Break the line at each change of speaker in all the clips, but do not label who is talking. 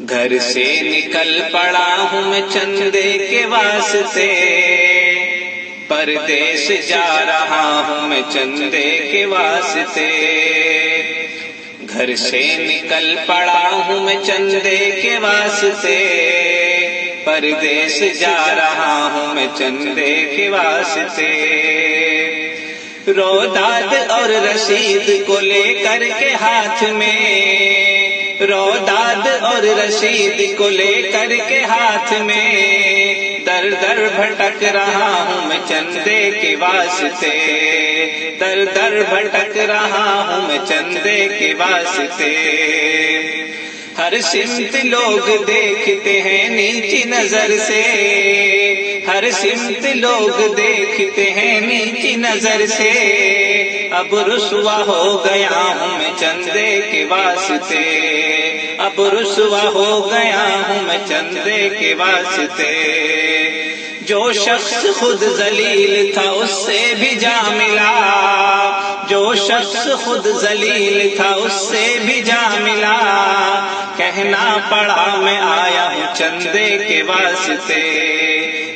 گھر سے نکل پڑا ہوں میں چندے کے واسطے، پردیس جا رہا ہوں میں چندے کے واسطے۔ گھر سے نکل پڑا ہوں میں چندے کے واسطے، پردیس جا رہا ہوں میں چندے کے واسطے۔ روداد اور رشید کو لے کر کے ہاتھ میں، روداد اور رشید کو لے کر کے ہاتھ میں، در در بھٹک رہا ہوں میں چندے کے واسطے، در در بھٹک رہا ہوں میں چندے کے واسطے۔ ہر سمت لوگ دیکھتے ہیں نیچی نظر سے، ہر سمت لوگ دیکھتے ہیں نیچی نظر سے، اب رسوا ہو گیا ہوں میں چندے کے واسطے، اب رسوا ہو گیا ہوں میں چندے کے واسطے۔ جو شخص خود ذلیل تھا اس سے بھی جا ملا، جو شخص خود ذلیل تھا اس سے بھی جا ملا، کہنا پڑا میں آیا ہوں چندے کے واسطے،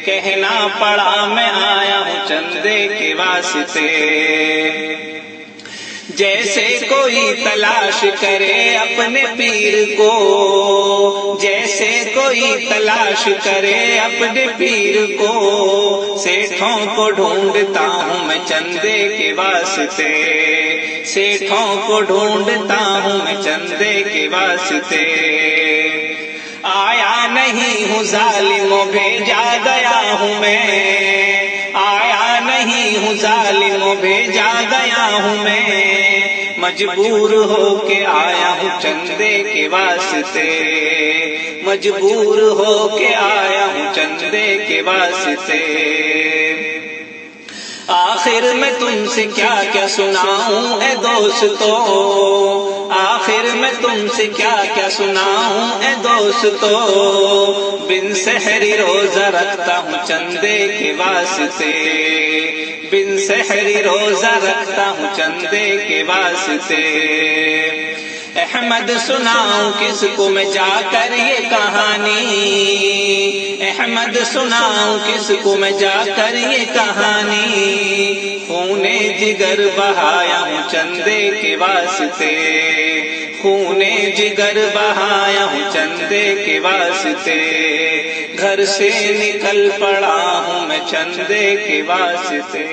کہنا پڑا میں آیا ہوں چندے کے واسطے۔ جیسے کوئی تلاش کرے اپنے پیر کو، جیسے کوئی تلاش کرے اپنے پیر کو، سیٹھوں کو ڈھونڈتا ہوں میں چندے کے واسطے، سیٹھوں کو ڈھونڈتا ہوں میں چندے کے واسطے۔ آیا نہیں ہوں ظالموں بھیجا گیا ہوں میں، آیا نہیں ہوں ظالموں بھیجا گیا ہوں میں، مجبور ہو کے آیا ہوں چندے کے واسطے، مجبور ہو کے آیا ہوں چندے کے واسطے۔ آخر میں تم سے کیا کیا سناؤں اے دوستو، آخر میں تم سے کیا کیا سناؤں اے دوستو، بن سحری روزہ رکھتا ہوں چندے کے واسطے، بن سحری روزہ رکھتا ہوں چندے کے واسطے۔ احمد سناؤں کس کو میں جا کر یہ کہانی، احمد سناؤں کس کو میں جا کر یہ کہانی، خون جگر بہایا ہوں چندے کے واسطے، خون جگر بہایا ہوں چندے کے واسطے۔ گھر سے نکل پڑا ہوں میں چندے کے واسطے۔